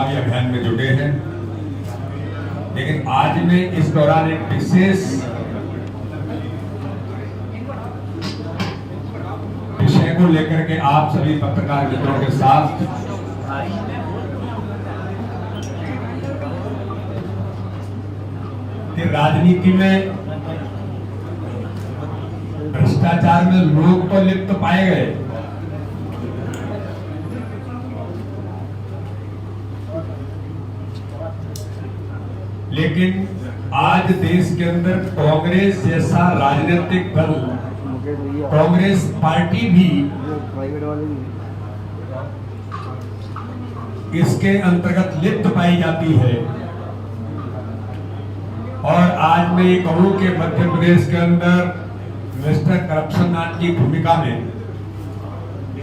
चुनावी अभियान में जुटे हैं, लेकिन आज मैं इस दौरान एक विशेष विषय को लेकर के आप सभी पत्रकार मित्रों के साथ राजनीति में भ्रष्टाचार में लोग तो लिप्त पाए गए, लेकिन आज देश के अंदर कांग्रेस जैसा राजनीतिक दल, कांग्रेस पार्टी भी इसके अंतर्गत लिप्त पाई जाती है। और आज मैं ये कहूं कि मध्य प्रदेश के अंदर मिस्टर करप्शन नाथ की भूमिका में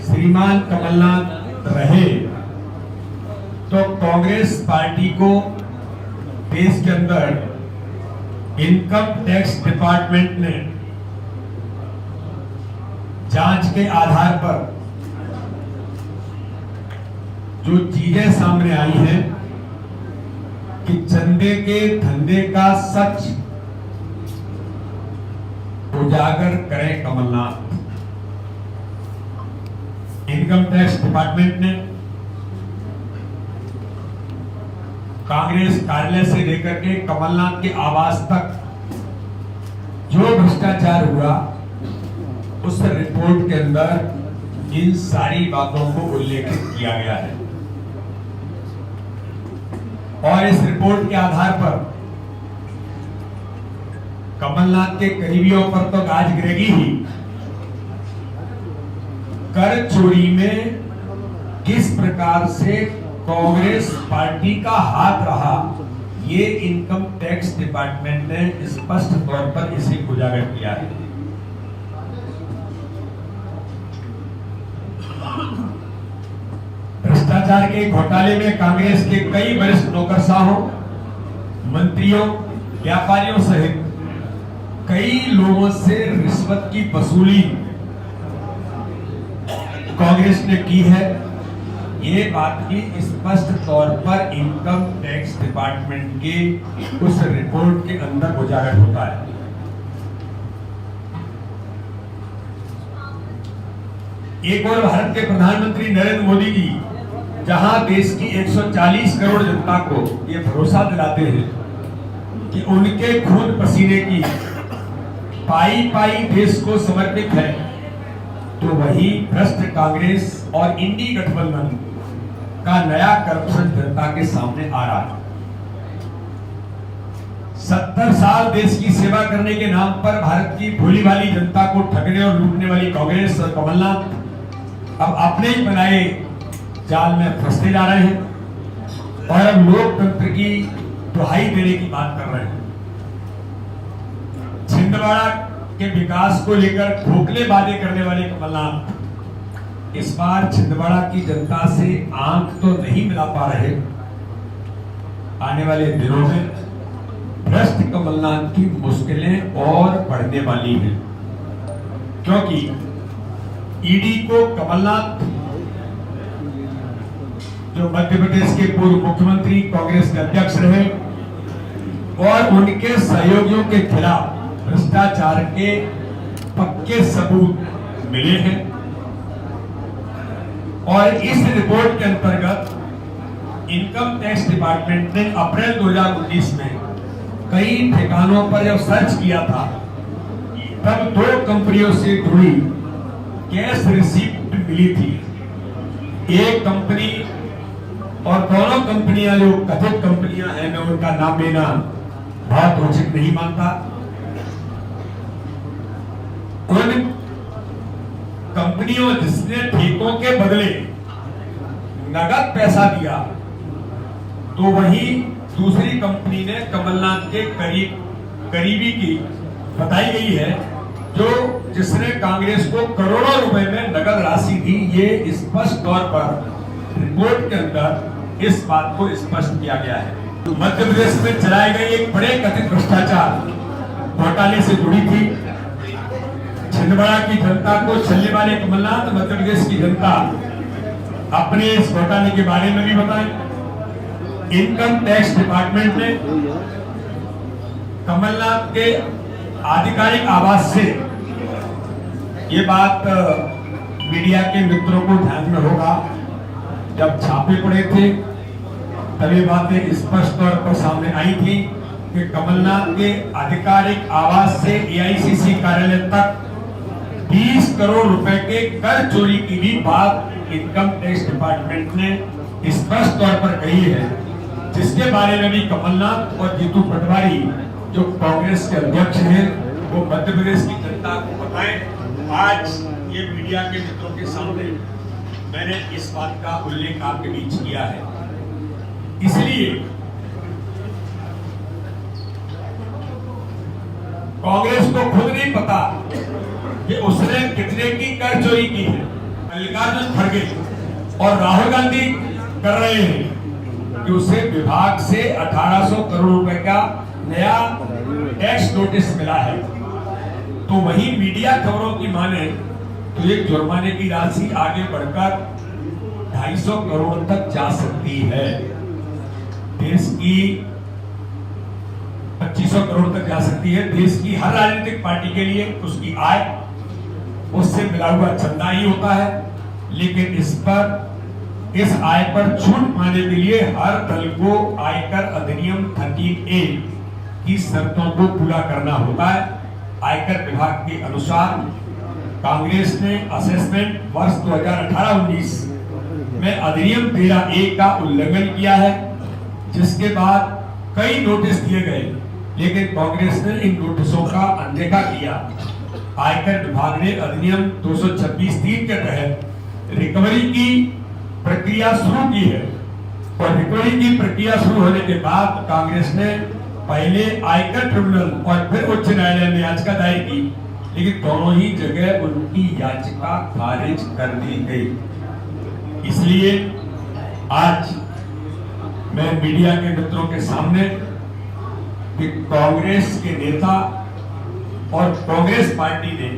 श्रीमान कमलनाथ रहे तो कांग्रेस पार्टी को देश के अंदर इनकम टैक्स डिपार्टमेंट ने जांच के आधार पर जो चीजें सामने आई हैं कि चंदे के धंधे का सच उजागर करें कमलनाथ। इनकम टैक्स डिपार्टमेंट ने कांग्रेस कार्यालय से लेकर के कमलनाथ के आवास तक जो भ्रष्टाचार हुआ उस रिपोर्ट के अंदर इन सारी बातों को उल्लेखित किया गया है। और इस रिपोर्ट के आधार पर कमलनाथ के करीबियों पर तो गाज गिरेगी ही। कर चोरी में किस प्रकार से कांग्रेस पार्टी का हाथ रहा, ये इनकम टैक्स डिपार्टमेंट ने स्पष्ट तौर पर इसे उजागर किया है। भ्रष्टाचार के घोटाले में कांग्रेस के कई वरिष्ठ नौकरशाहों, मंत्रियों, व्यापारियों सहित कई लोगों से रिश्वत की वसूली कांग्रेस ने की है। ये बात भी स्पष्ट तौर पर इनकम टैक्स डिपार्टमेंट के उस रिपोर्ट के अंदर उजागर होता है। एक और भारत के प्रधानमंत्री नरेंद्र मोदी जी जहां देश की 140 करोड़ जनता को ये भरोसा दिलाते हैं कि उनके खून पसीने की पाई पाई देश को समर्पित है, तो वही भ्रष्ट कांग्रेस और इंडी गठबंधन का नया करप्शन जनता के सामने आ रहा है। 70 साल देश की सेवा करने के नाम पर भारत की भोली भाली जनता को ठगने और लूटने वाली कांग्रेस और कमलनाथ अब अपने ही बनाए जाल में फंसते जा रहे हैं और अब लोकतंत्र की दुहाई देने की बात कर रहे हैं। छिंदवाड़ा के विकास को लेकर खोखले वादे करने वाले कमलनाथ इस बार छिंदवाड़ा की जनता से आंख तो नहीं मिला पा रहे। आने वाले दिनों में भ्रष्ट कमलनाथ की मुश्किलें और बढ़ने वाली हैं, क्योंकि ईडी को कमलनाथ जो मध्य प्रदेश के पूर्व मुख्यमंत्री, कांग्रेस के अध्यक्ष रहे और उनके सहयोगियों के खिलाफ भ्रष्टाचार के पक्के सबूत मिले हैं। और इस रिपोर्ट के अंतर्गत इनकम टैक्स डिपार्टमेंट ने अप्रैल 2019 में कई ठिकानों पर जब सर्च किया था, तब 2 कंपनियों से जुड़ी कैश रिसीप्ट मिली थी। एक कंपनी और दोनों कंपनियां जो कथित कंपनियां हैं, मैं उनका नाम लेना बहुत उचित नहीं मानता। उन कंपनियों जिसने ठेकों के बदले नगद पैसा दिया, तो वही दूसरी कंपनी ने कमलनाथ के करीबी की बताई गई है, जो जिसने कांग्रेस को करोड़ों रुपए में नगद राशि दी। ये स्पष्ट तौर पर रिपोर्ट के अंदर इस बात को स्पष्ट किया गया है। मध्य प्रदेश में चलाए गए एक बड़े कथित भ्रष्टाचार घोटाले से जुड़ी थी। छिंदवाड़ा की जनता को छलने वाले कमलनाथ मध्य प्रदेश की जनता अपने इस घोटाले के बारे में भी बताएं इनकम टैक्स डिपार्टमेंट ने कमलनाथ के आधिकारिक आवास से, ये बात मीडिया के मित्रों को ध्यान में होगा, जब छापे पड़े थे तब ये बातें स्पष्ट तौर पर सामने आई थी कि कमलनाथ के आधिकारिक आवास से एआईसीसी कार्यालय तक 20 करोड़ रुपए के कर चोरी की भी बात इनकम टैक्स डिपार्टमेंट ने स्पष्ट तौर पर कही है, जिसके बारे में भी कमलनाथ और जीतू पटवारी जो कांग्रेस के अध्यक्ष हैं वो मध्य प्रदेश की जनता को बताएं। आज ये मीडिया के मित्रों के सामने मैंने इस बात का उल्लेख आपके बीच किया है, इसलिए कांग्रेस को खुद नहीं पता कि उसने कितने की कर चोरी की है। मल्लिकार्जुन खड़गे और राहुल गांधी कर रहे हैं कि उसे विभाग से 1800 करोड़ रुपए का नया टैक्स नोटिस मिला है। तो वही मीडिया खबरों की माने तो एक जुर्माने की राशि आगे बढ़कर 250 करोड़ तक जा सकती है। देश की 2500 करोड़ तक जा सकती है। देश की हर राजनीतिक पार्टी के लिए उसकी आय उससे मिला हुआ चंदा ही होता है, लेकिन इस आय पर छूट पाने के लिए हर दल को आयकर अधिनियम 13A की शर्तों को पूरा करना होता है। आयकर विभाग के अनुसार कांग्रेस ने असेसमेंट वर्ष 2018-19 में अधिनियम 13A का उल्लंघन किया है, जिसके बाद कई नोटिस दिए गए, लेकिन कांग्रेस ने इन नोटिसों का अनदेखा किया। आयकर विभाग ने अधिनियम 226(3) के तहत रिकवरी की प्रक्रिया शुरू की है और रिकवरी की प्रक्रिया शुरू होने के बाद कांग्रेस ने पहले आयकर ट्रिब्यूनल और फिर उच्च न्यायालय में याचिका दायर की, लेकिन दोनों ही जगह उनकी याचिका खारिज कर दी गई। इसलिए आज मैं मीडिया के मित्रों के सामने कि कांग्रेस के नेता और कांग्रेस पार्टी ने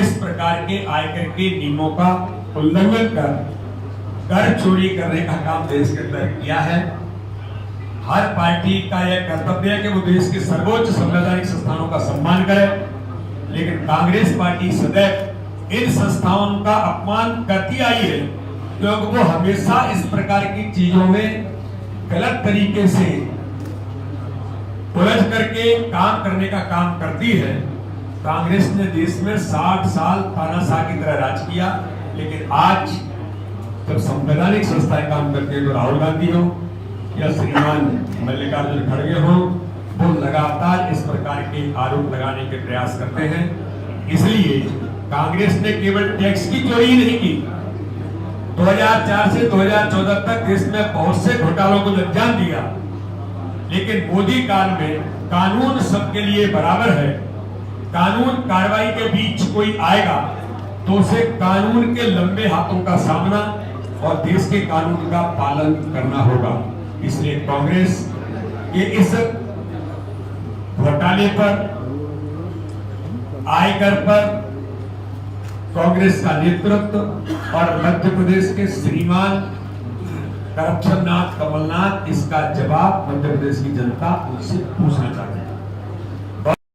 इस प्रकार के आयकर के नियमों का उल्लंघन कर चोरी करने का काम देश के अंदर किया है। हर पार्टी का यह कर्तव्य है कि वो देश के सर्वोच्च संवैधानिक संस्थानों का सम्मान करे, लेकिन कांग्रेस पार्टी सदैव इन संस्थाओं का अपमान करती आई है, क्योंकि वो हमेशा इस प्रकार की चीजों में गलत तरीके से उलझ करके काम करने का काम करती है। कांग्रेस ने देश में 60 साल तानाशाह की तरह राज किया, लेकिन आज जब संवैधानिक संस्थाएं काम करती है तो राहुल गांधी हो या श्रीमान मल्लिकार्जुन खड़गे हो, वो लगातार इस प्रकार के आरोप लगाने के प्रयास करते हैं। इसलिए कांग्रेस ने केवल टैक्स की चोरी ही नहीं की, 2004 से 2014 तक देश में बहुत से घोटालों को अंजाम दिया, लेकिन मोदी काल में कानून सबके लिए बराबर है। कानून कार्रवाई के बीच कोई आएगा तो उसे कानून के लंबे हाथों का सामना और देश के कानून का पालन करना होगा। इसलिए कांग्रेस के इस घोटाले पर, आयकर पर कांग्रेस का नेतृत्व और मध्य प्रदेश के श्रीमान करप्शन नाथ कमलनाथ इसका जवाब मध्य प्रदेश की जनता उनसे पूछना चाहती है।